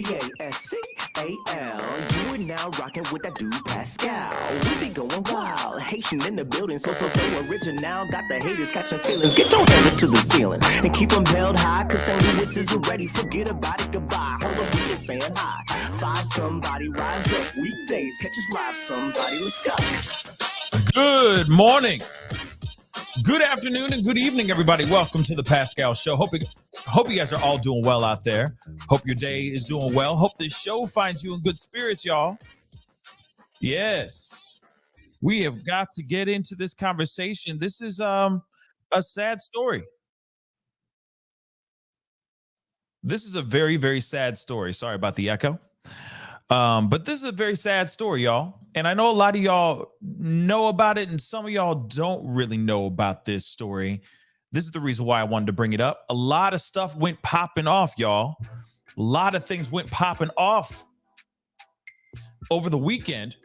Pascal. You are now rocking with that dude Pascal. We be going wild, Haitian in the building, so original. Got the haters catching feelings. Get your hands up to the ceiling and keep them held high, cause St. Louis isn't ready. Forget about it, goodbye. Hold up, we just saying hi. Five somebody, rise up weekdays. Catch us live, somebody, let's go. Good morning, good afternoon, and good evening, everybody. Welcome to the Pascal Show. Hope you guys are all doing well out there. Hope your day is doing well. Hope this show finds you in good spirits, y'all. Yes, we have got to get into this conversation. This is a sad story. This is a very, very sad story. Sorry about the echo. But this is a very sad story, y'all. And I know a lot of y'all know about it, and some of y'all don't really know about this story. This is the reason why I wanted to bring it up. A lot of stuff went popping off, y'all. A lot of things went popping off over the weekend.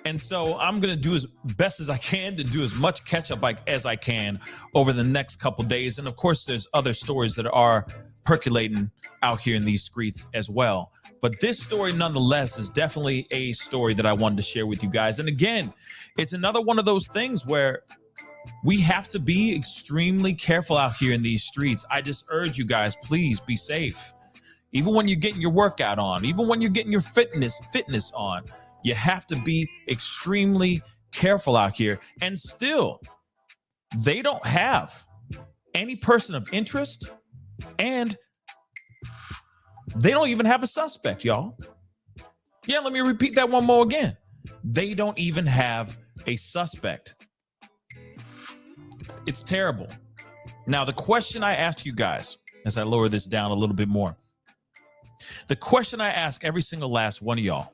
And so I'm going to do as best as I can to do as much catch up as I can over the next couple days. And of course, there's other stories that are percolating out here in these streets as well. But this story, nonetheless, is definitely a story that I wanted to share with you guys. And again, it's another one of those things where we have to be extremely careful out here in these streets. I just urge you guys, please be safe. Even when you're getting your workout on, even when you're getting your fitness on, you have to be extremely careful out here. And still, they don't have any person of interest, and they don't even have a suspect, y'all. Yeah, let me repeat that one more again. They don't even have a suspect. It's terrible. Now, the question I ask you guys, as I lower this down a little bit more, the question I ask every single last one of y'all,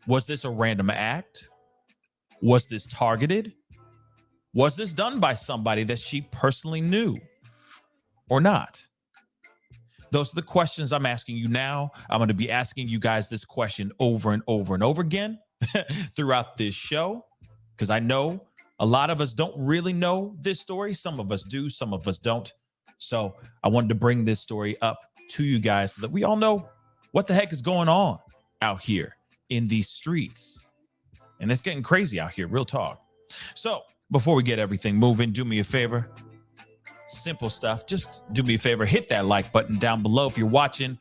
was this a random act? Was this targeted? Was this done by somebody that she personally knew or not? Those are the questions I'm asking you now. I'm going to be asking you guys this question over and over and over again throughout this show, because I know a lot of us don't really know this story. Some of us do, some of us don't. So I wanted to bring this story up to you guys so that we all know what the heck is going on out here in these streets. And it's getting crazy out here, real talk. So before we get everything moving, do me a favor. Simple stuff. Just do me a favor. Hit that like button down below. If you're watching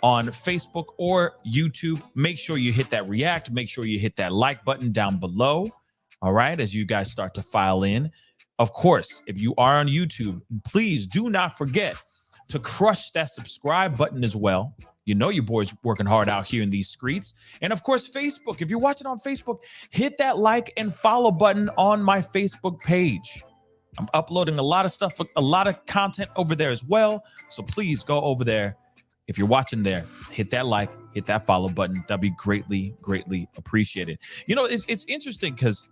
on Facebook or YouTube, make sure you hit that react. Make sure you hit that like button down below. All right, as you guys start to file in. Of course, if you are on YouTube, please do not forget to crush that subscribe button as well. You know your boy's working hard out here in these streets. And of course, Facebook. If you're watching on Facebook, hit that like and follow button on my Facebook page. I'm uploading a lot of stuff, a lot of content over there as well. So please go over there. If you're watching there, hit that like, hit that follow button. That'd be greatly, greatly appreciated. You know, it's interesting because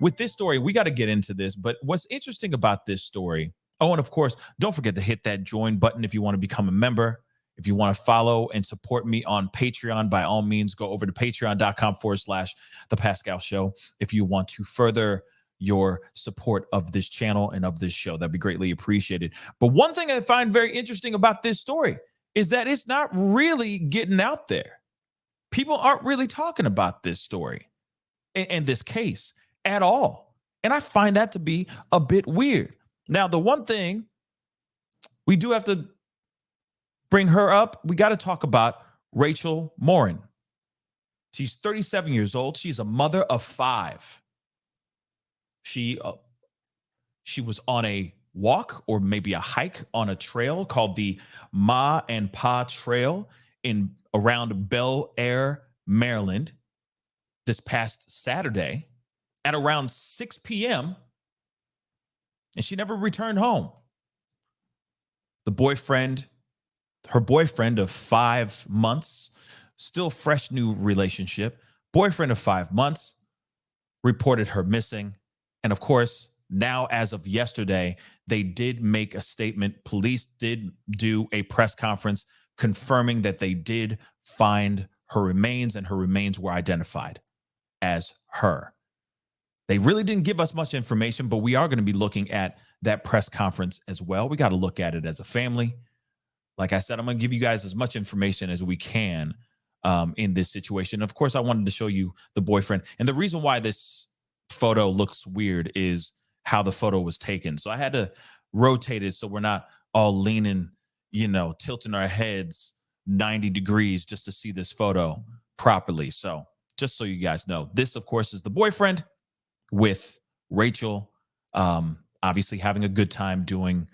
with this story, we got to get into this. But what's interesting about this story, oh, and of course, don't forget to hit that join button if you want to become a member. If you want to follow and support me on Patreon, by all means, go over to patreon.com/The Pascal Show. If you want to further your support of this channel and of this show, that'd be greatly appreciated. But one thing I find very interesting about this story is that it's not really getting out there. People aren't really talking about this story and this case at all. And I find that to be a bit weird. Now, the one thing we do have to bring her up, we got to talk about Rachel Morin. She's 37 years old. She's a mother of 5. She was on a walk or maybe a hike on a trail called the Ma and Pa Trail in around Bel Air, Maryland, this past Saturday at around 6 p.m. and she never returned home. Her boyfriend of 5 months, still fresh new relationship, boyfriend of 5 months, reported her missing. And of course, now as of yesterday, they did make a statement. Police did do a press conference confirming that they did find her remains, and her remains were identified as her. They really didn't give us much information, but we are going to be looking at that press conference as well. We got to look at it as a family. Like I said, I'm going to give you guys as much information as we can in this situation. Of course, I wanted to show you the boyfriend. And the reason why this photo looks weird is how the photo was taken. So I had to rotate it so we're not all leaning, tilting our heads 90 degrees just to see this photo properly. So just so you guys know, this, of course, is the boyfriend with Rachel, obviously having a good time doing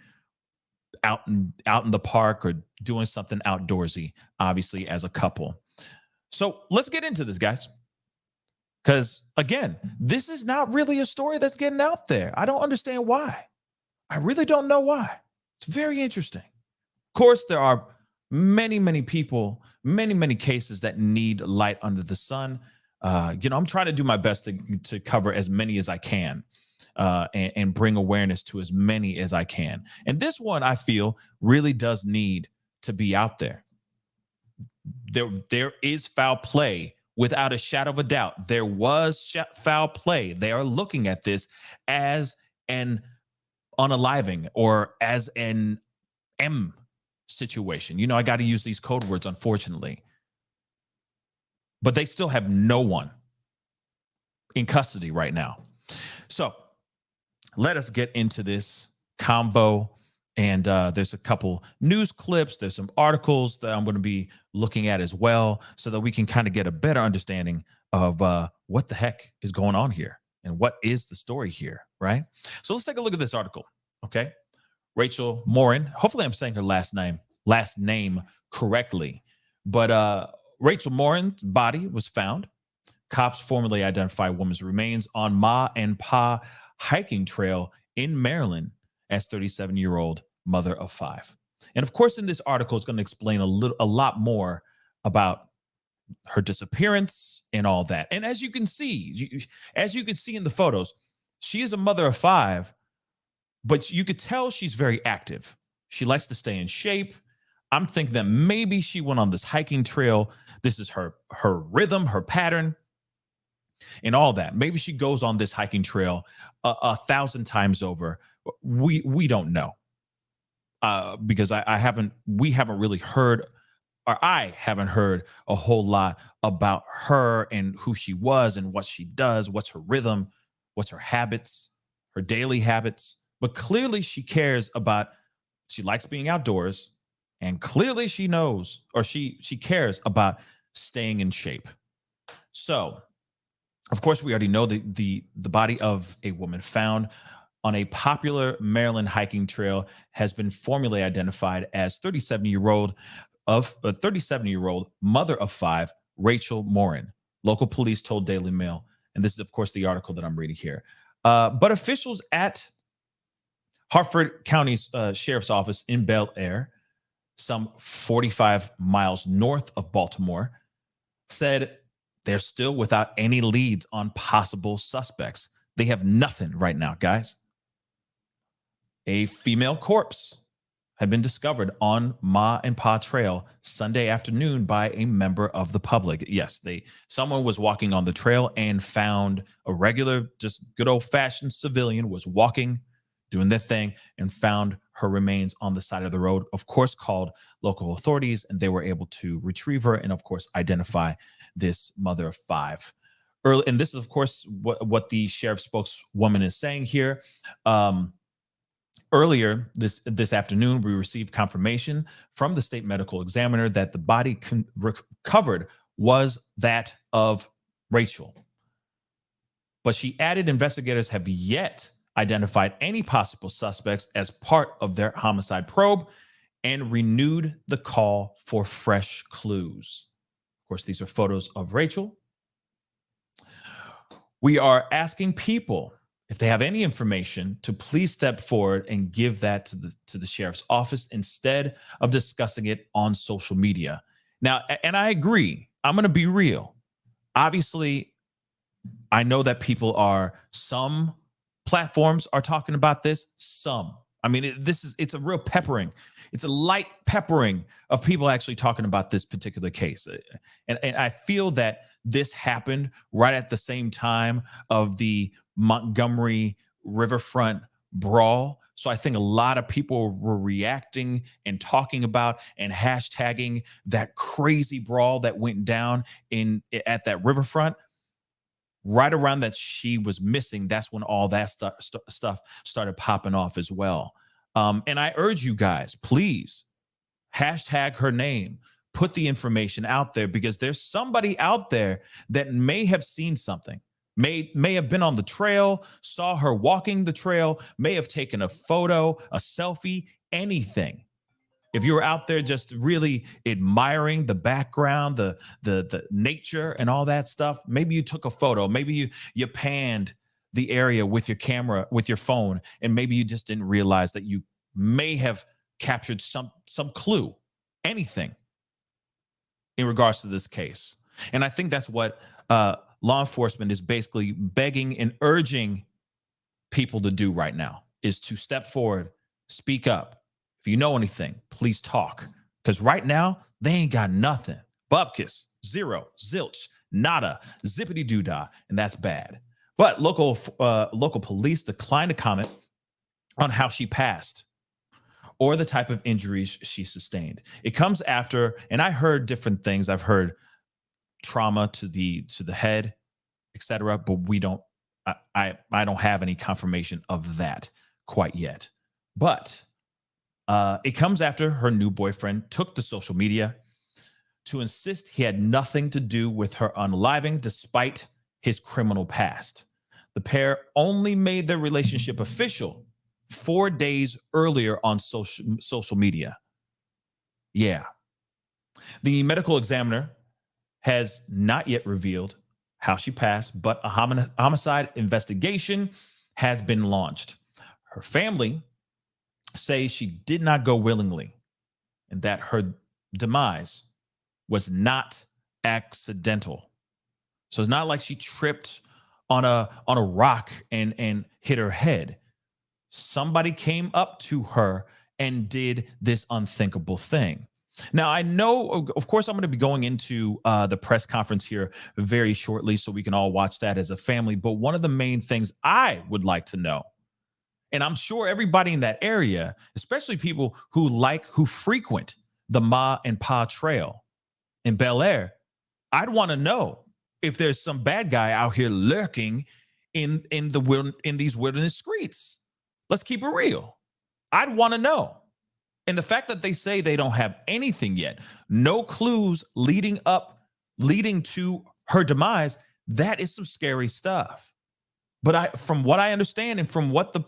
out in the park or doing something outdoorsy, obviously as a couple. So let's get into this, guys. Because again, this is not really a story that's getting out there. I don't understand why. I really don't know why. It's very interesting. Of course, there are many, many people, many, many cases that need light under the sun. I'm trying to do my best to cover as many as I can and bring awareness to as many as I can. And this one, I feel, really does need to be out there. There is foul play. Without a shadow of a doubt, there was foul play. They are looking at this as an unaliving or as an M situation. I got to use these code words, unfortunately. But they still have no one in custody right now. So let us get into this convo. And there's a couple news clips. There's some articles that I'm going to be looking at as well so that we can kind of get a better understanding of what the heck is going on here and what is the story here, right? So let's take a look at this article, okay? Rachel Morin. Hopefully I'm saying her last name correctly. But Rachel Morin's body was found. Cops formally identify woman's remains on Ma and Pa hiking trail in Maryland as 37-year-old mother of 5. And of course, in this article, it's going to explain a lot more about her disappearance and all that. And as you can see in the photos, she is a mother of 5, but you could tell she's very active. She likes to stay in shape. I'm thinking that maybe she went on this hiking trail. This is her rhythm, her pattern, and all that. Maybe she goes on this hiking trail 1,000 times over. We don't know because we haven't really heard, or I haven't heard a whole lot about her and who she was and what she does, what's her rhythm, what's her habits, her daily habits. But clearly she cares about, she likes being outdoors, and clearly she knows, or she cares about staying in shape. So, of course, we already know the body of a woman found on a popular Maryland hiking trail has been formally identified as 37-year-old mother of 5, Rachel Morin. Local police told Daily Mail, and this is, of course, the article that I'm reading here. But officials at Harford County's Sheriff's Office in Bel Air, some 45 miles north of Baltimore, said they're still without any leads on possible suspects. They have nothing right now, guys. A female corpse had been discovered on Ma and Pa Trail Sunday afternoon by a member of the public. Yes, someone was walking on the trail and found a regular, just good old-fashioned civilian was walking, doing their thing, and found her remains on the side of the road. Of course, called local authorities, and they were able to retrieve her and, of course, identify this mother of 5. And this is, of course, what the sheriff's spokeswoman is saying here. Earlier this afternoon, we received confirmation from the state medical examiner that the body recovered was that of Rachel. But she added investigators have yet identified any possible suspects as part of their homicide probe and renewed the call for fresh clues. Of course, these are photos of Rachel. We are asking people, if they have any information, to please step forward and give that to the sheriff's office instead of discussing it on social media. Now, and I agree, I'm going to be real. Obviously, I know that some platforms are talking about this, some. I mean, it's a real peppering. It's a light peppering of people actually talking about this particular case. And I feel that this happened right at the same time of the Montgomery riverfront brawl. So I think a lot of people were reacting and talking about and hashtagging that crazy brawl that went down at that riverfront right around that she was missing. That's when all that stuff started popping off as well. And I urge you guys, please hashtag her name, put the information out there, because there's somebody out there that may have seen something, may have been on the trail, saw her walking the trail, may have taken a photo, a selfie, anything. If you were out there just really admiring the background, the nature and all that stuff, maybe you took a photo, maybe you panned the area with your camera, with your phone, and maybe you just didn't realize that you may have captured some clue, anything in regards to this case. And I think that's what law enforcement is basically begging and urging people to do right now, is to step forward, speak up. If you know anything, please talk. Because right now, they ain't got nothing. Bupkis, zero, zilch, nada, zippity doodah, and that's bad. But local police declined to comment on how she passed or the type of injuries she sustained. It comes after, and I heard different things. I've heard trauma to the head, etc. But we don't. I don't have any confirmation of that quite yet. But it comes after her new boyfriend took to social media to insist he had nothing to do with her unaliving, despite his criminal past. The pair only made their relationship official 4 days earlier on social media. Yeah. The medical examiner has not yet revealed how she passed, but a homicide investigation has been launched. Her family says she did not go willingly and that her demise was not accidental. So it's not like she tripped on a rock and hit her head. Somebody came up to her and did this unthinkable thing. Now, I know, of course, I'm going to be going into the press conference here very shortly so we can all watch that as a family. But one of the main things I would like to know, and I'm sure everybody in that area, especially people who frequent the Ma and Pa Trail in Bel Air, I'd want to know if there's some bad guy out here lurking in these wilderness streets. Let's keep it real. I'd want to know. And the fact that they say they don't have anything yet, no clues leading to her demise, that is some scary stuff. But from what I understand and from what the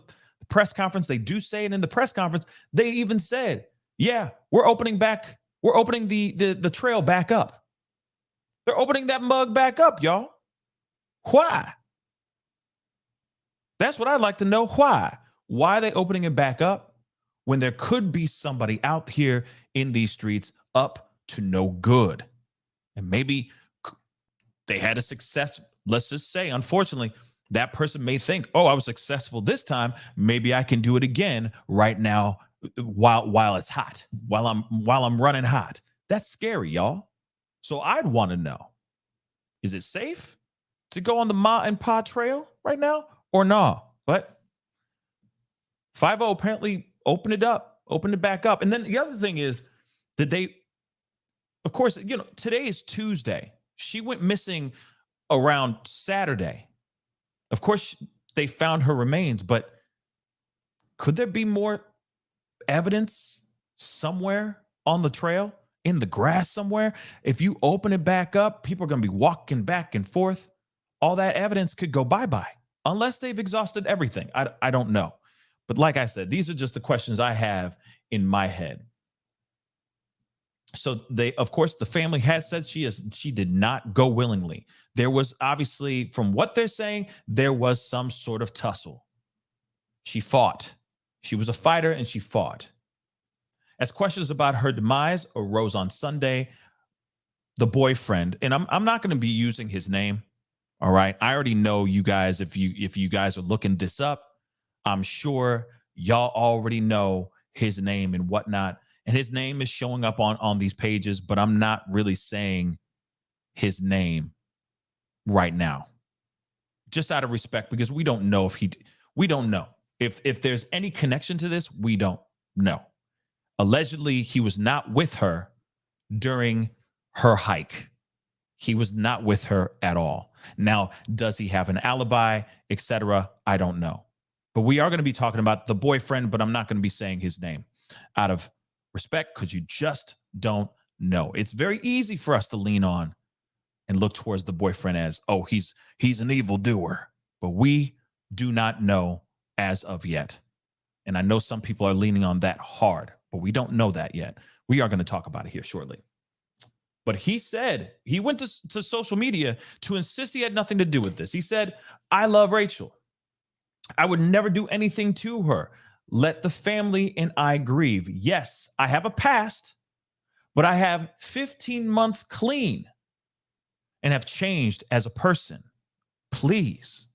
press conference, they do say it in the press conference, they even said, yeah, we're opening the trail back up. They're opening that mug back up, y'all. Why? That's what I'd like to know. Why? Why are they opening it back up when there could be somebody out here in these streets up to no good? And maybe they had a success. Let's just say, unfortunately, that person may think, oh, I was successful this time. Maybe I can do it again right now while it's hot, while I'm running hot. That's scary, y'all. So I'd want to know, is it safe to go on the Ma and Pa Trail right now or no? But 50 apparently opened it back up. And then the other thing is that of course, today is Tuesday. She went missing around Saturday. Of course, they found her remains, but could there be more evidence somewhere on the trail, in the grass somewhere? If you open it back up, people are going to be walking back and forth. All that evidence could go bye-bye unless they've exhausted everything. I don't know. But like I said, these are just the questions I have in my head. So of course, the family has said she did not go willingly. There was obviously, from what they're saying, there was some sort of tussle. She fought. She was a fighter and she fought. As questions about her demise arose on Sunday, the boyfriend, and I'm not going to be using his name. All right. I already know you guys, if you guys are looking this up, I'm sure y'all already know his name and whatnot. And his name is showing up on these pages, but I'm not really saying his name right now, just out of respect, because we don't know we don't know. If there's any connection to this, we don't know. Allegedly, he was not with her during her hike. He was not with her at all. Now, does he have an alibi, etc.? I don't know. But we are going to be talking about the boyfriend, but I'm not going to be saying his name out of respect because you just don't know. It's very easy for us to lean on and look towards the boyfriend as, oh, he's an evildoer. But we do not know as of yet. And I know some people are leaning on that hard, but we don't know that yet. We are going to talk about it here shortly. But he said, he went to social media to insist he had nothing to do with this. He said, I love Rachel. I would never do anything to her. Let the family and I grieve. Yes, I have a past, but I have 15 months clean and have changed as a person. Please.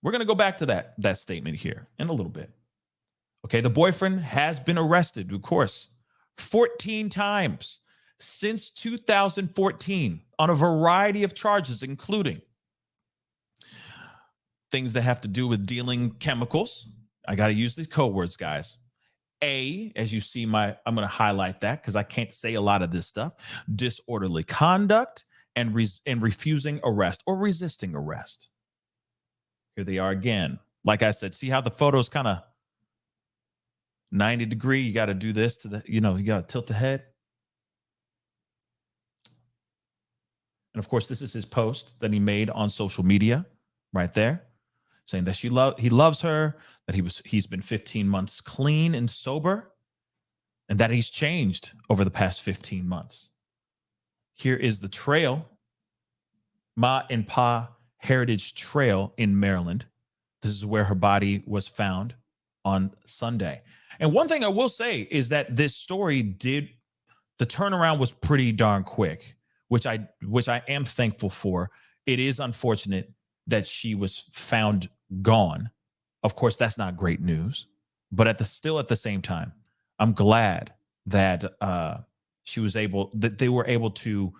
We're going to go back to that statement here in a little bit. Okay, the boyfriend has been arrested, of course, 14 times since 2014 on a variety of charges, including things that have to do with dealing chemicals. I got to use these code words, guys. A, as you see I'm going to highlight that because I can't say a lot of this stuff. Disorderly conduct and refusing arrest or resisting arrest. Here they are again. Like I said, see how the photo's kind of 90 degree. You got to do this to you got to tilt the head. And of course, this is his post that he made on social media right there, saying that he loves her, that he's been 15 months clean and sober, and that he's changed over the past 15 months. Here is the trail, Ma and Pa Heritage Trail in Maryland. This is where her body was found on Sunday. And one thing I will say is that this story the turnaround was pretty darn quick, which I am thankful for. It is unfortunate that she was found gone. Of course, that's not great news, but at the same time, I'm glad that they were able to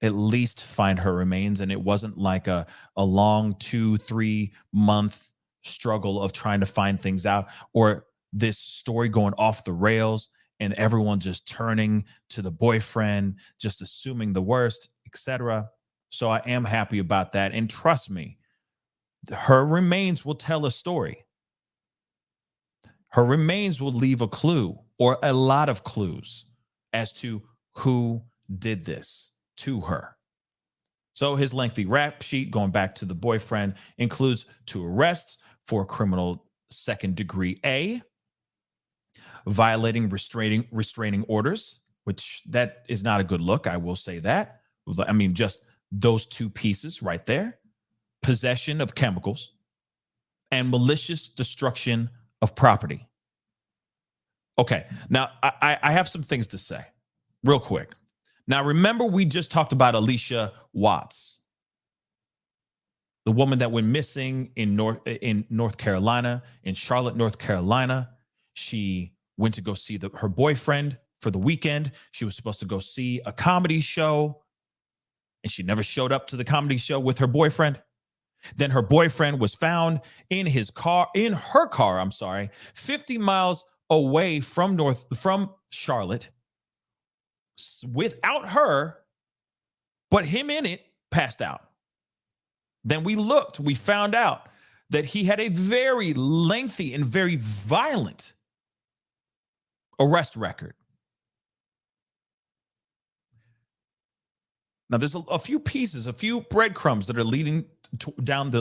at least find her remains, and it wasn't like a long 2-3 month struggle of trying to find things out, or this story going off the rails and everyone just turning to the boyfriend, just assuming the worst, etc. So I am happy about that, and trust me, her remains will tell a story. Her remains will leave a clue or a lot of clues as to who did this to her. So his lengthy rap sheet, going back to the boyfriend, includes 2 arrests for criminal second degree A, violating restraining orders, which that is not a good look. I will say that. I mean, just those 2 pieces right there. Possession of chemicals, and malicious destruction of property. Okay, now I have some things to say real quick. Now, remember, we just talked about Alicia Watts, the woman that went missing in North Carolina, in Charlotte, North Carolina. She went to go see her boyfriend for the weekend. She was supposed to go see a comedy show, and she never showed up to the comedy show with her boyfriend. Then her boyfriend was found in her car, 50 miles away from Charlotte, without her, but him in it, passed out. Then we found out that he had a very lengthy and very violent arrest record. Now, there's a few breadcrumbs that are leading down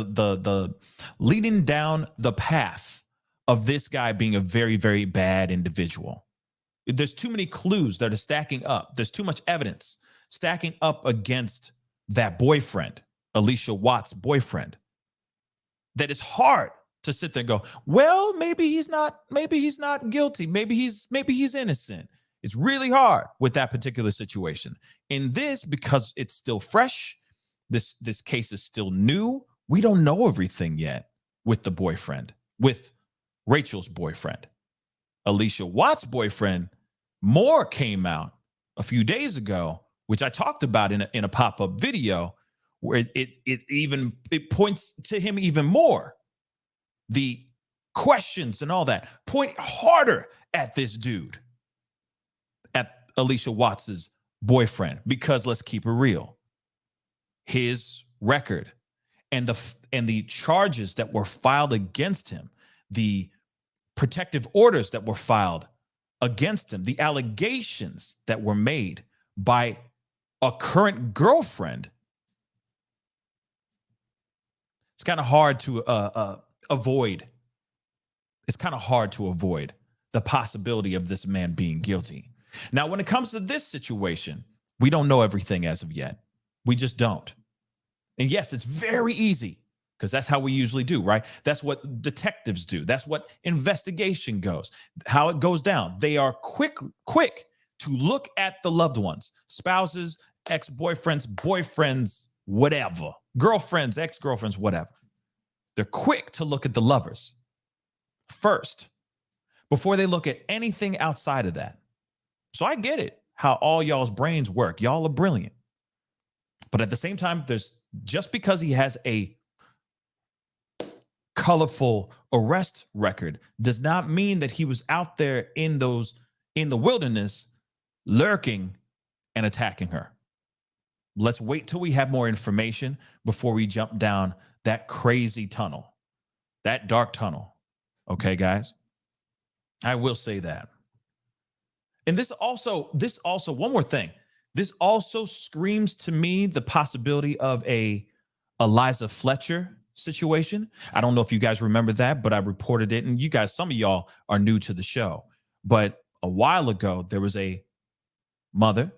leading down the path of this guy being a very, very bad individual. There's too many clues that are stacking up. There's too much evidence stacking up against that boyfriend, Alicia Watts' boyfriend, that it's hard to sit there and go, well, maybe he's not guilty. Maybe he's innocent. It's really hard with that particular situation. In this, because it's still fresh, this case is still new. We don't know everything yet with the boyfriend, with Rachel's boyfriend. Alicia Watts' boyfriend, more, came out a few days ago, which I talked about in a pop-up video, where it points to him even more the questions and all that, point harder at this dude, at Alicia Watts's boyfriend, because let's keep it real. His record and the charges that were filed against him, the protective orders that were filed against him, the allegations that were made by a current girlfriend, it's kind of hard to avoid. It's kind of hard to avoid the possibility of this man being guilty. Now, when it comes to this situation, we don't know everything as of yet. We just don't. And yes, it's very easy, because that's how we usually do, right? That's what detectives do. That's what investigation goes, how it goes down. They are quick to look at the loved ones, spouses, ex-boyfriends, boyfriends, whatever, girlfriends, ex-girlfriends, whatever. They're quick to look at the lovers first before they look at anything outside of that. So I get it, how all y'all's brains work. Y'all are brilliant. But at the same time, just because he has a colorful arrest record does not mean that he was out there in the wilderness lurking and attacking her. Let's wait till we have more information before we jump down that crazy tunnel, that dark tunnel. Okay, guys? I will say that. And this also, one more thing. This also screams to me the possibility of a Eliza Fletcher situation. I don't know if you guys remember that, but I reported it. And you guys, some of y'all are new to the show. But a while ago, there was a mother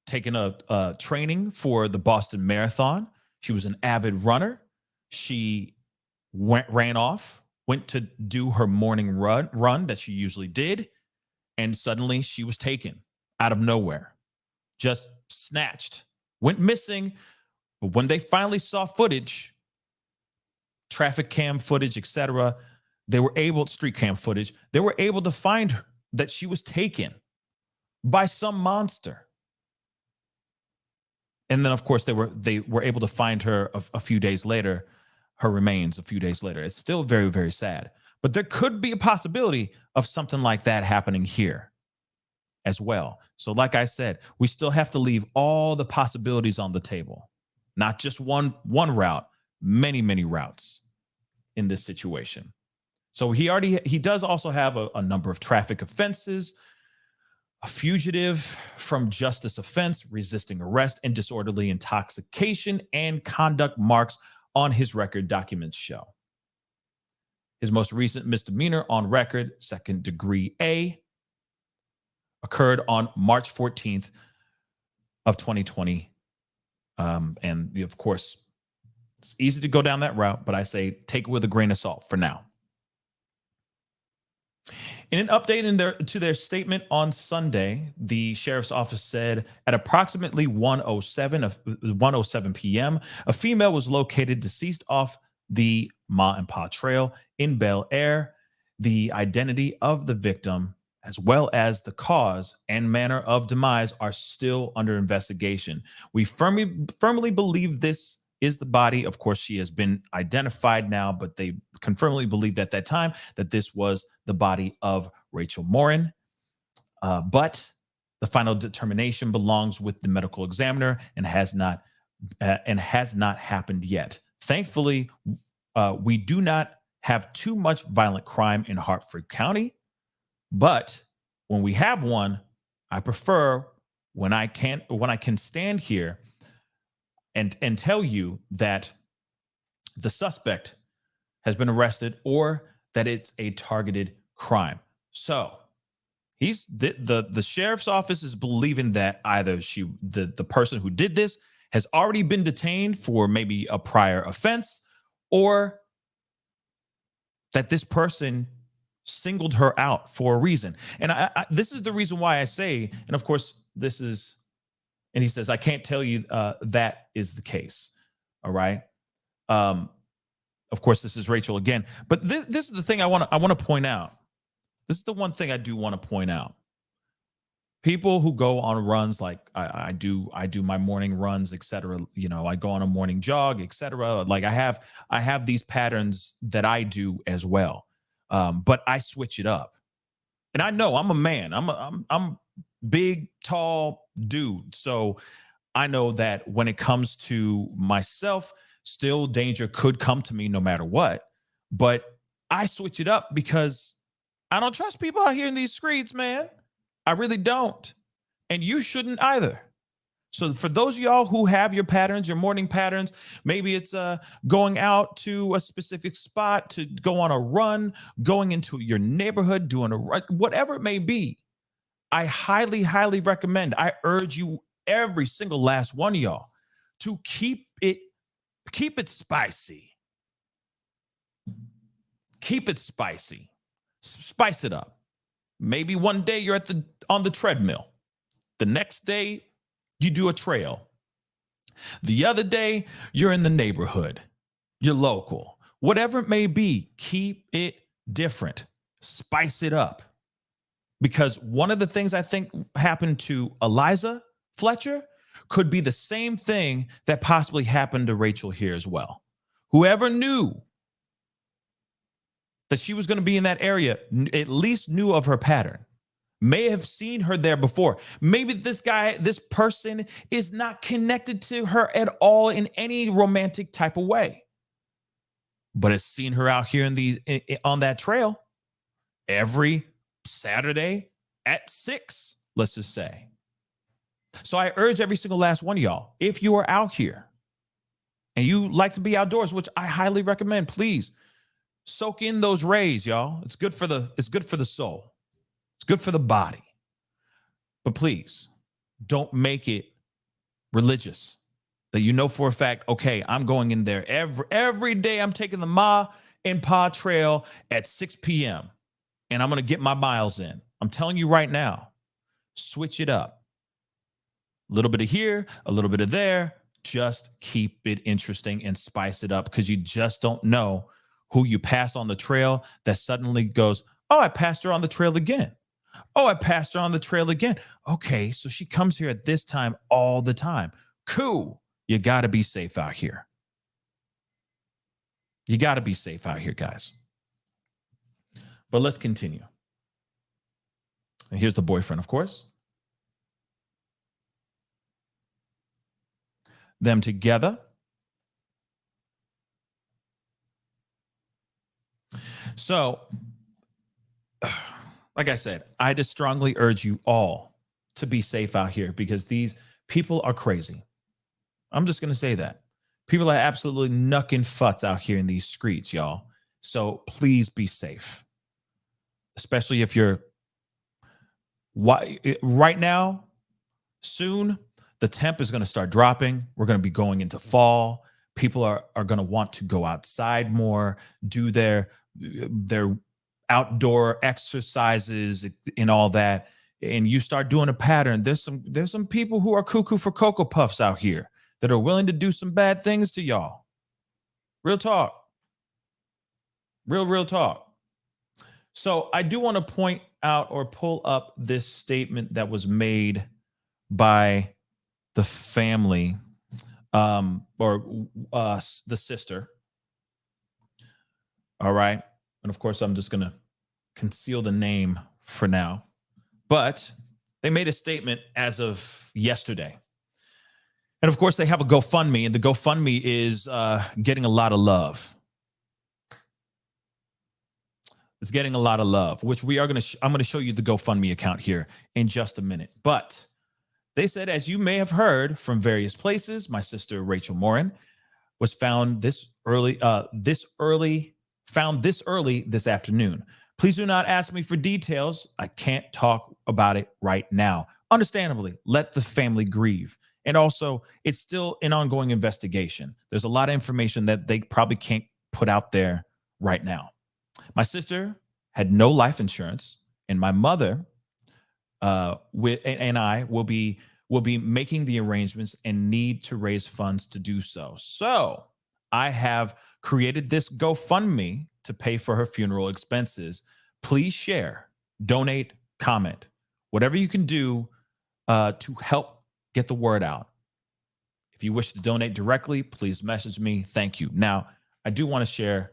taking a training for the Boston Marathon. She was an avid runner. She ran off, went to do her morning run that she usually did. And suddenly she was taken out of nowhere, just snatched, went missing. But when they finally saw footage, traffic cam footage, etc., street cam footage, they were able to find her, that she was taken by some monster. And then, of course, they were able to find her a few days later, her remains a few days later. It's still very, very sad. But there could be a possibility of something like that happening here as well. So like I said, we still have to leave all the possibilities on the table. Not just one route, many routes in this situation. So he does also have a number of traffic offenses, a fugitive from justice offense, resisting arrest, and disorderly intoxication and conduct marks on his record, documents show. His most recent misdemeanor on record, second degree A, occurred on March 14th of 2020. And of course, it's easy to go down that route, but I say take it with a grain of salt for now. In an update to their statement on Sunday, the sheriff's office said at approximately 1:07 p.m., a female was located deceased off the Ma and Pa Trail in Bel Air. The identity of the victim, as well as the cause and manner of demise, are still under investigation. We firmly believe this is the body. Of course, she has been identified now, but they firmly believed at that time that this was the body of Rachel Morin. But the final determination belongs with the medical examiner and has not happened yet. Thankfully, we do not have too much violent crime in Hartford County, but when we have one, I prefer when I can stand here and tell you that the suspect has been arrested or that it's a targeted crime. So he's the sheriff's office is believing that either the person who did this has already been detained for maybe a prior offense, or that this person singled her out for a reason. And this is the reason why I say, and of course this is, and he says, I can't tell you that is the case. All right. Of course, this is Rachel again, but this is the thing I want to point out. This is the one thing I do want to point out. People who go on runs like I do my morning runs, etc. You know, I go on a morning jog, etc. Like I have these patterns that I do as well, but I switch it up. And I know I'm a man. I'm big, tall dude. So I know that when it comes to myself, still danger could come to me no matter what. But I switch it up because I don't trust people out here in these streets, man. I really don't. And you shouldn't either. So for those of y'all who have your patterns, your morning patterns, maybe it's going out to a specific spot to go on a run, going into your neighborhood, doing a run, whatever it may be. I highly, highly recommend, I urge you, every single last one of y'all, to keep it spicy. Keep it spicy. Spice it up. Maybe one day you're on the treadmill. The next day you do a trail. The other day you're in the neighborhood. You're local. Whatever it may be, keep it different. Spice it up. Because one of the things I think happened to Eliza Fletcher could be the same thing that possibly happened to Rachel here as well. Whoever knew that she was going to be in that area at least knew of her pattern, may have seen her there before. Maybe this person is not connected to her at all in any romantic type of way, but has seen her out here on that trail every Saturday at 6, let's just say. So I urge every single last one of y'all, if you are out here and you like to be outdoors, which I highly recommend, please soak in those rays, y'all. It's good for the soul. It's good for the body. But please don't make it religious. That you know for a fact, okay, I'm going in there every day. I'm taking the Ma and Pa Trail at 6 p.m. and I'm going to get my miles in. I'm telling you right now, switch it up. A little bit of here, a little bit of there. Just keep it interesting and spice it up, because you just don't know who you pass on the trail that suddenly goes, oh, I passed her on the trail again. Oh, I passed her on the trail again. Okay, so she comes here at this time all the time. Cool. You got to be safe out here. You got to be safe out here, guys. But let's continue. And here's the boyfriend, of course. Them together. So, like I said, I just strongly urge you all to be safe out here, because these people are crazy. I'm just going to say that. People are absolutely knucking futs out here in these streets, y'all. So please be safe. Especially if you're right now, soon, the temp is going to start dropping. We're going to be going into fall. People are going to want to go outside more, do their outdoor exercises and all that. And you start doing a pattern. There's some people who are cuckoo for Cocoa Puffs out here that are willing to do some bad things to y'all. Real talk. Real talk. So I do want to point out or pull up this statement that was made by the family, or the sister. All right. And of course, I'm just going to conceal the name for now. But they made a statement as of yesterday. And of course, they have a GoFundMe, and the GoFundMe is getting a lot of love. It's getting a lot of love, which I'm going to show you the GoFundMe account here in just a minute. But they said, as you may have heard from various places, my sister Rachel Morin was found this early this afternoon. Please do not ask me for details. I can't talk about it right now. Understandably, let the family grieve. And also, it's still an ongoing investigation. There's a lot of information that they probably can't put out there right now. My sister had no life insurance, and my mother and I will be making the arrangements and need to raise funds to do so. So I have created this GoFundMe to pay for her funeral expenses. Please share, donate, comment, whatever you can do to help get the word out. If you wish to donate directly, please message me. Thank you. Now, I do want to share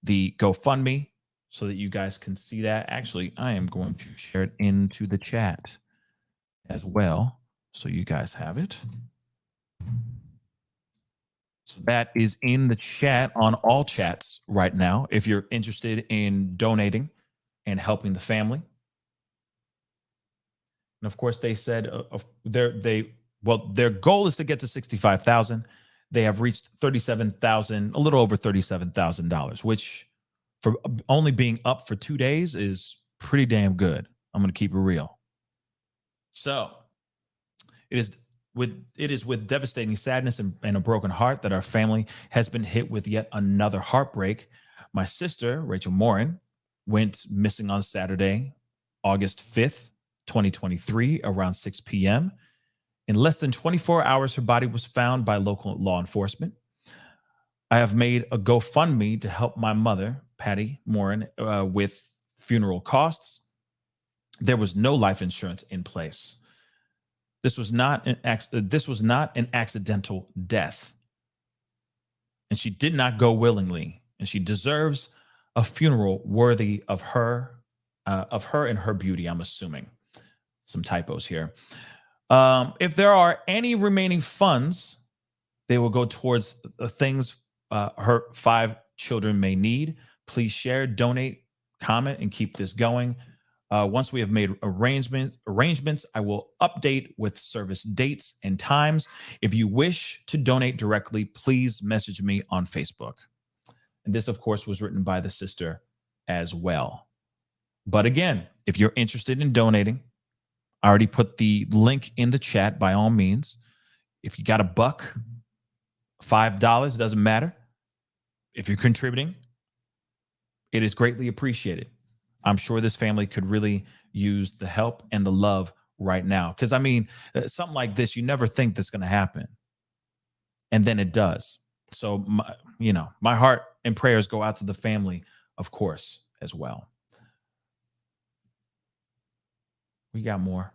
the GoFundMe so that you guys can see that. Actually, I am going to share it into the chat as well, so you guys have it. So that is in the chat on all chats right now. If you're interested in donating and helping the family. And of course, they said their goal is to get to 65,000. They have reached 37,000, a little over $37,000, which for only being up for 2 days is pretty damn good. I'm going to keep it real. So it is with devastating sadness and a broken heart that our family has been hit with yet another heartbreak. My sister, Rachel Morin, went missing on Saturday, August 5th, 2023, around 6 p.m. In less than 24 hours, her body was found by local law enforcement. I have made a GoFundMe to help my mother, Patty Morin, with funeral costs. There was no life insurance in place. This was not an accidental death. And she did not go willingly. And she deserves a funeral worthy of her and her beauty, I'm assuming. Some typos here. If there are any remaining funds, they will go towards the things her 5 children may need. Please share, donate, comment, and keep this going. Once we have made arrangements, I will update with service dates and times. If you wish to donate directly, please message me on Facebook. And this, of course, was written by the sister as well. But again, if you're interested in donating, I already put the link in the chat by all means. If you got $1, $5, doesn't matter. If you're contributing, it is greatly appreciated. I'm sure this family could really use the help and the love right now. Because, I mean, something like this, you never think that's going to happen. And then it does. So, my heart and prayers go out to the family, of course, as well. We got more.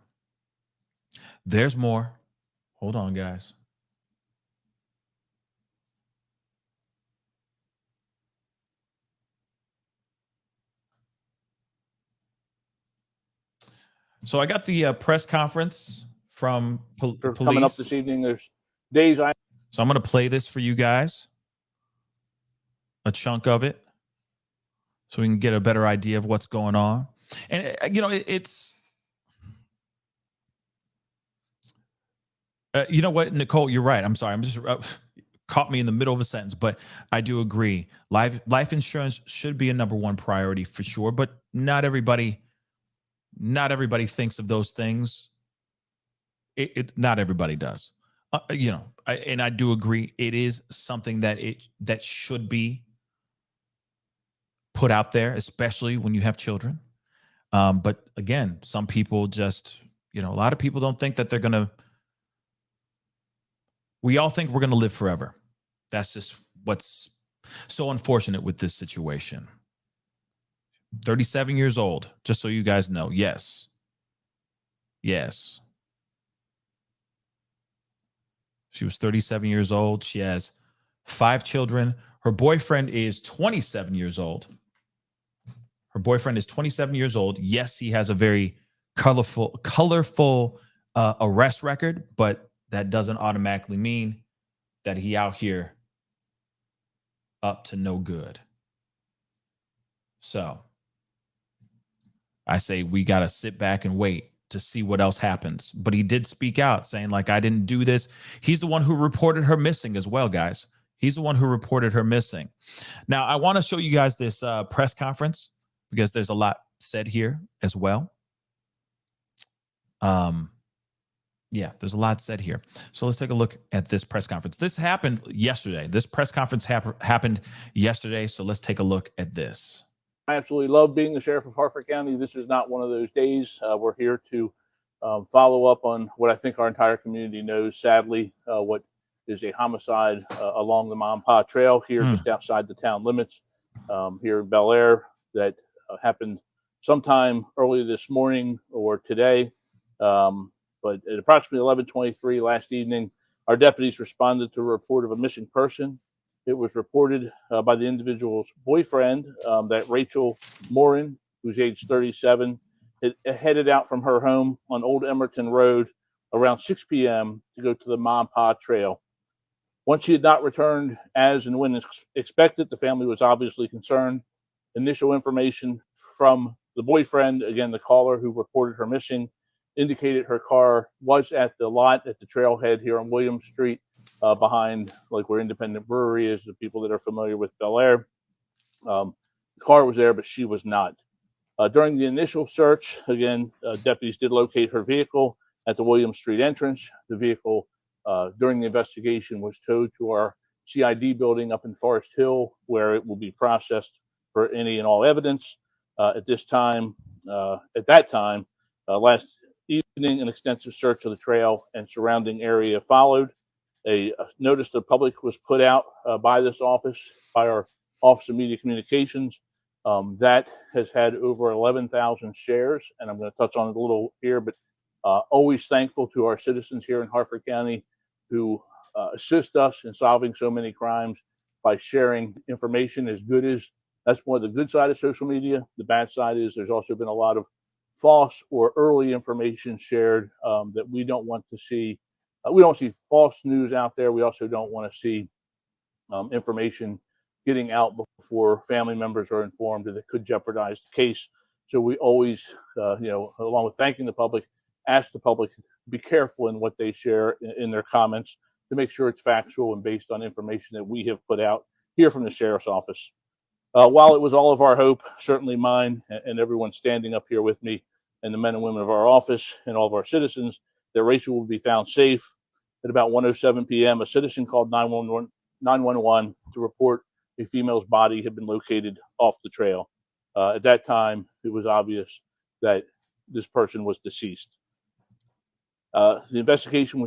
There's more. Hold on, guys. So I got the press conference from police. Coming up this evening, there's days I... So I'm going to play this for you guys, a chunk of it, so we can get a better idea of what's going on. And, it's... you know what, Nicole, you're right. I'm sorry. I'm just caught me in the middle of a sentence, but I do agree. Life insurance should be a number one priority for sure, but not everybody thinks of those things. Not everybody does. I do agree. It is something that should be put out there, especially when you have children. But again, some people just, a lot of people don't think that they're going to. We all think we're going to live forever. That's just what's so unfortunate with this situation. 37 years old, just so you guys know. Yes. She was 37 years old. She has 5 children. Her boyfriend is 27 years old. Yes, he has a very colorful arrest record, but that doesn't automatically mean that he out here up to no good. So I say we got to sit back and wait to see what else happens. But he did speak out saying, like, I didn't do this. He's the one who reported her missing as well, guys. He's the one who reported her missing. Now, I want to show you guys this press conference because there's a lot said here as well. Yeah, there's a lot said here. So let's take a look at this press conference. This happened yesterday. This press conference happened yesterday. So let's take a look at this. I absolutely love being the sheriff of Harford County. This is not one of those days. We're here to follow up on what I think our entire community knows, sadly, what is a homicide along the Mampah Trail here just outside the town limits here in Bel Air that happened sometime early this morning or today. But at approximately 11:23 last evening, our deputies responded to a report of a missing person. It was reported by the individual's boyfriend that Rachel Morin, who's age 37, had headed out from her home on Old Emerton Road around 6 p.m. to go to the Ma Pa Trail. Once she had not returned as and when expected, the family was obviously concerned. Initial information from the boyfriend, again, the caller who reported her missing, indicated her car was at the lot at the trailhead here on Williams Street, behind like where Independent Brewery is, the people that are familiar with Bel Air. The car was there, but she was not. During the initial search, again, deputies did locate her vehicle at the Williams Street entrance. The vehicle, during the investigation, was towed to our CID building up in Forest Hill, where it will be processed for any and all evidence. At that time, last evening, an extensive search of the trail and surrounding area followed. A notice to the public was put out by this office, by our Office of Media Communications. That has had over 11,000 shares, and I'm going to touch on it a little here, but always thankful to our citizens here in Harford County who assist us in solving so many crimes by sharing information as good as. That's more the good side of social media. The bad side is there's also been a lot of false or early information shared that we don't want to see. We don't see false news out there. We also don't want to see information getting out before family members are informed that it could jeopardize the case. So we always, along with thanking the public, ask the public to be careful in what they share in their comments to make sure it's factual and based on information that we have put out here from the Sheriff's Office. While it was all of our hope, certainly mine and everyone standing up here with me and the men and women of our office and all of our citizens, that Rachel would be found safe, at about 1:07 p.m., a citizen called 911 to report a female's body had been located off the trail. At that time, it was obvious that this person was deceased. The investigation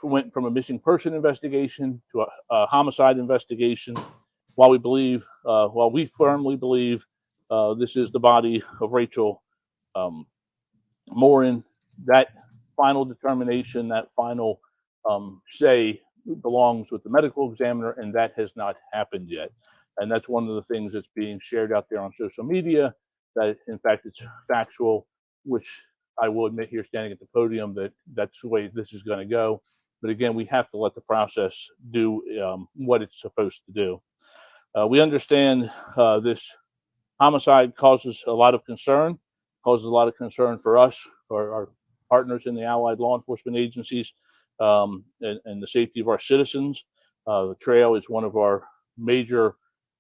went from a missing person investigation to a homicide investigation. While we firmly believe this is the body of Rachel Morin, that final determination, that final say belongs with the medical examiner, and that has not happened yet. And that's one of the things that's being shared out there on social media, that in fact it's factual, which I will admit here standing at the podium that that's the way this is going to go. But again, we have to let the process do what it's supposed to do. We understand this homicide causes a lot of concern for us, for our partners in the allied law enforcement agencies, and the safety of our citizens. The trail is one of our major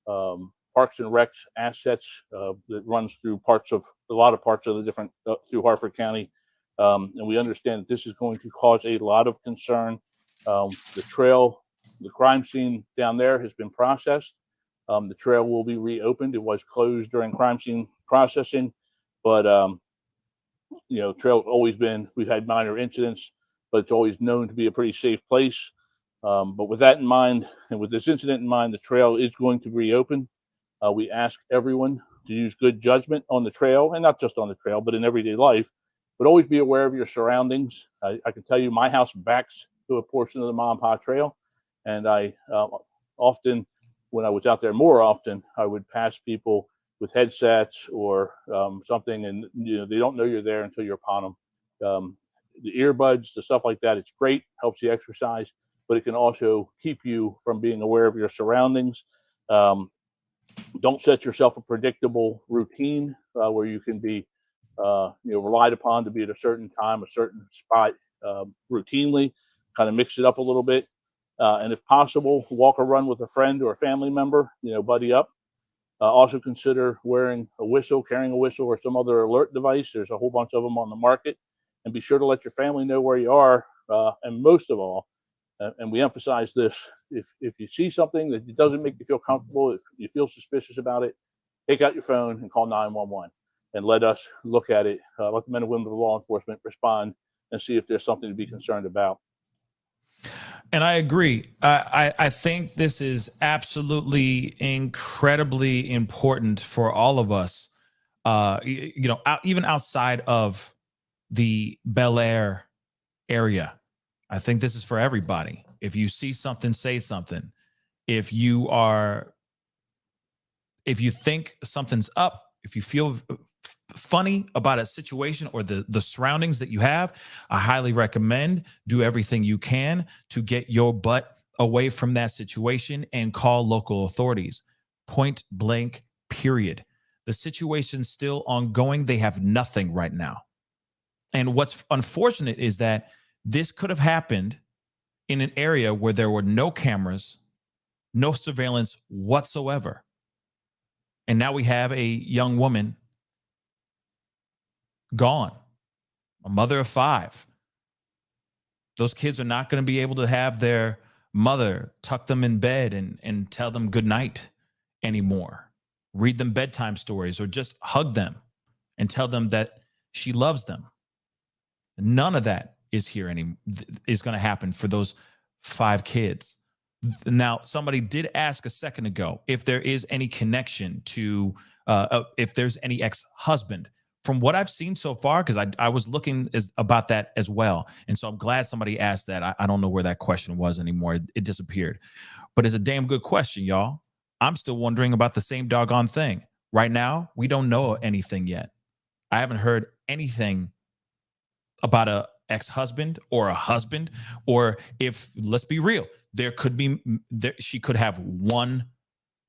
Parks and Recs assets that runs through a lot of parts of the different through Harford County, and we understand that this is going to cause a lot of concern. The trail, the crime scene down there has been processed. The trail will be reopened. It was closed during crime scene processing, but trail's always been. We've had minor incidents, but it's always known to be a pretty safe place. But with that in mind, and with this incident in mind, the trail is going to reopen. We ask everyone to use good judgment on the trail, and not just on the trail, but in everyday life. But always be aware of your surroundings. I can tell you, my house backs to a portion of the Ma Pa Trail, and I often, when I was out there more often, I would pass people with headsets or something, and they don't know you're there until you're upon them. The earbuds, the stuff like that, it's great, helps you exercise, but it can also keep you from being aware of your surroundings. Don't set yourself a predictable routine where you can be relied upon to be at a certain time, a certain spot routinely. Kind of mix it up a little bit. And if possible, walk or run with a friend or a family member, buddy up. Also consider wearing a whistle, carrying a whistle, or some other alert device. There's a whole bunch of them on the market. And be sure to let your family know where you are. And most of all, and we emphasize this, if you see something that doesn't make you feel comfortable, if you feel suspicious about it, take out your phone and call 911 and let us look at it. Let the men and women of law enforcement respond and see if there's something to be concerned about. And I agree. I think this is absolutely incredibly important for all of us. Even outside of the Bel Air area. I think this is for everybody. If you see something, say something. If you think something's up, if you feel funny about a situation or the surroundings that you have, I highly recommend do everything you can to get your butt away from that situation and call local authorities. Point blank, period. The situation's still ongoing. They have nothing right now. And what's unfortunate is that this could have happened in an area where there were no cameras, no surveillance whatsoever. And now we have a young woman gone, a mother of 5. Those kids are not going to be able to have their mother tuck them in bed and tell them good night anymore, read them bedtime stories, or just hug them and tell them that she loves them. None of that is going to happen for those 5 kids. Now, somebody did ask a second ago if there is any connection to, if there's any ex-husband. From what I've seen so far, because I was looking about that as well. And so I'm glad somebody asked that. I don't know where that question was anymore. It disappeared. But it's a damn good question, y'all. I'm still wondering about the same doggone thing. Right now, we don't know anything yet. I haven't heard anything about a ex-husband or a husband, or if, let's be real, she could have one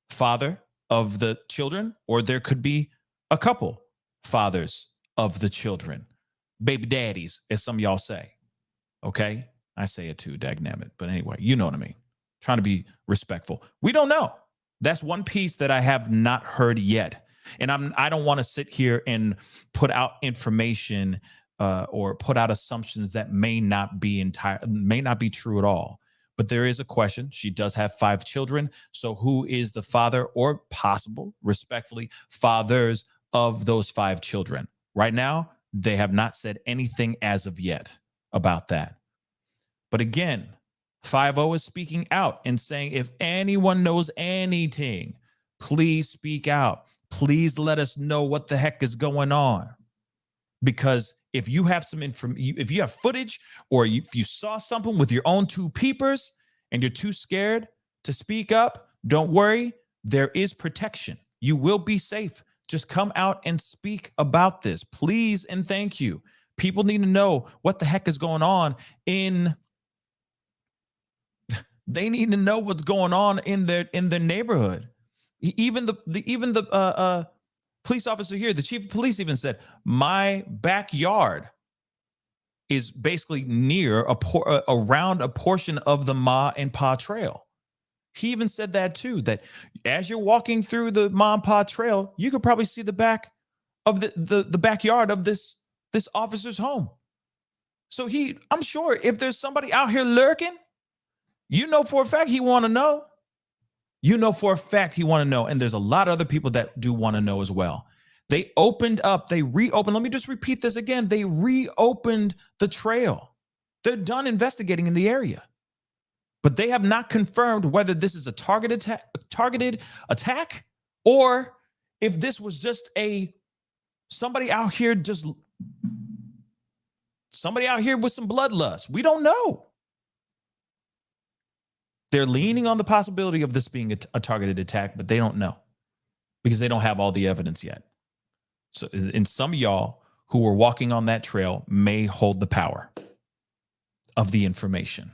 father of the children, or there could be a couple fathers of the children, baby daddies, as some of y'all say. Okay, I say it too, dagnammit. But anyway, you know what I mean. Trying to be respectful. We don't know. That's one piece that I have not heard yet, and I don't want to sit here and put out information or put out assumptions that may not be true at all. But there is a question. She does have 5 children. So who is the father or possible, respectfully, fathers of those 5 children? Right now, they have not said anything as of yet about that. But again, 5-0 is speaking out and saying, if anyone knows anything, please speak out. Please let us know what the heck is going on. Because if you have some if you have footage, or if you saw something with your own 2 peepers and you're too scared to speak up, don't worry. There is protection. You will be safe. Just come out and speak about this, please and thank you. People need to know what the heck is going on they need to know what's going on in their neighborhood. Even the police officer here, the chief of police, even said, my backyard is basically near around a portion of the Ma and Pa Trail. He even said that too, that as you're walking through the Ma and Pa Trail, you could probably see the back of the backyard of this officer's home. So I'm sure if there's somebody out here lurking, you know for a fact he want to know. You know for a fact he want to know. And there's a lot of other people that do want to know as well. They reopened. Let me just repeat this again. They reopened the trail. They're done investigating in the area. But they have not confirmed whether this is a targeted attack, or if this was just somebody out here with some bloodlust. We don't know. They're leaning on the possibility of this being a targeted attack, but they don't know because they don't have all the evidence yet. So, and some of y'all who were walking on that trail may hold the power of the information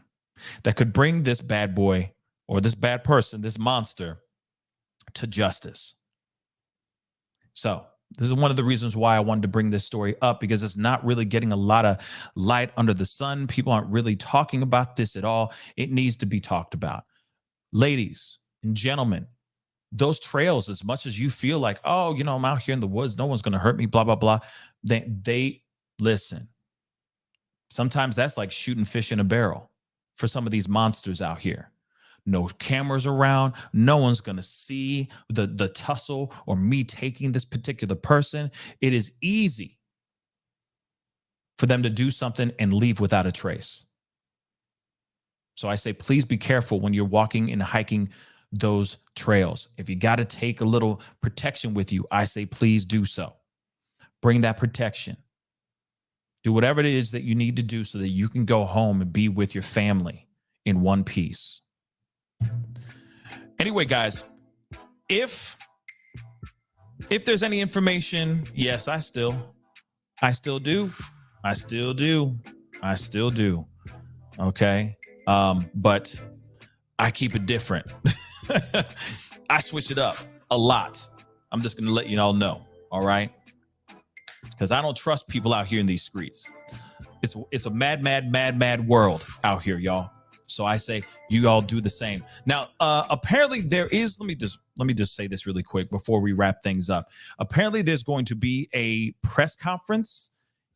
that could bring this bad boy or this bad person, this monster, to justice. So this is one of the reasons why I wanted to bring this story up, because it's not really getting a lot of light under the sun. People aren't really talking about this at all. It needs to be talked about. Ladies and gentlemen, those trails, as much as you feel like, oh, I'm out here in the woods, no one's going to hurt me, blah, blah, blah. They listen. Sometimes that's like shooting fish in a barrel for some of these monsters out here. No cameras around. No one's going to see the tussle or me taking this particular person. It is easy for them to do something and leave without a trace. So I say, please be careful when you're walking and hiking those trails. If you got to take a little protection with you, I say, please do so. Bring that protection. Do whatever it is that you need to do so that you can go home and be with your family in one piece. Anyway, guys, if there's any information, yes, I still do. Okay. But I keep it different. I switch it up a lot. I'm just going to let you all know. All right. Because I don't trust people out here in these streets. It's a mad world out here, y'all. So I say you all do the same. Now, apparently there is, let me just say this really quick before we wrap things up. Apparently there's going to be a press conference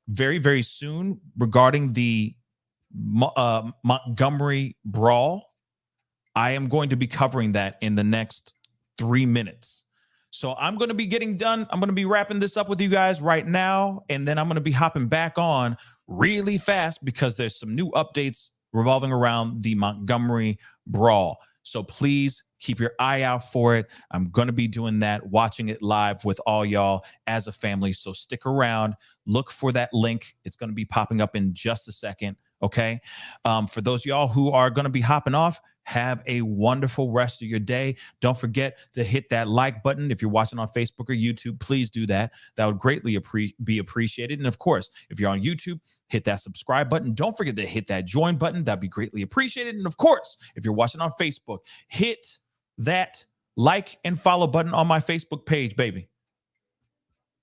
very, very soon regarding the Montgomery brawl. I am going to be covering that in the next 3 minutes. So I'm going to be getting done. I'm going to be wrapping this up with you guys right now. And then I'm going to be hopping back on really fast because there's some new updates revolving around the Montgomery brawl. So please keep your eye out for it. I'm going to be doing that, watching it live with all y'all as a family. So stick around. Look for that link. It's going to be popping up in just a second. Okay. For those of y'all who are going to be hopping off, have a wonderful rest of your day. Don't forget to hit that like button. If you're watching on Facebook or YouTube, please do that. That would greatly be appreciated. And of course, if you're on YouTube, hit that subscribe button. Don't forget to hit that join button. That'd be greatly appreciated. And of course, if you're watching on Facebook, hit that like and follow button on my Facebook page, baby.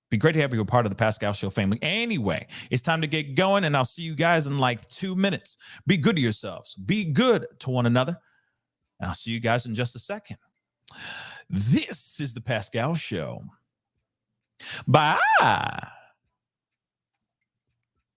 Be great to have you a part of the Pascal Show family. Anyway, it's time to get going, and I'll see you guys in like 2 minutes. Be good to yourselves. Be good to one another. And I'll see you guys in just a second. This is the Pascal Show. Bye.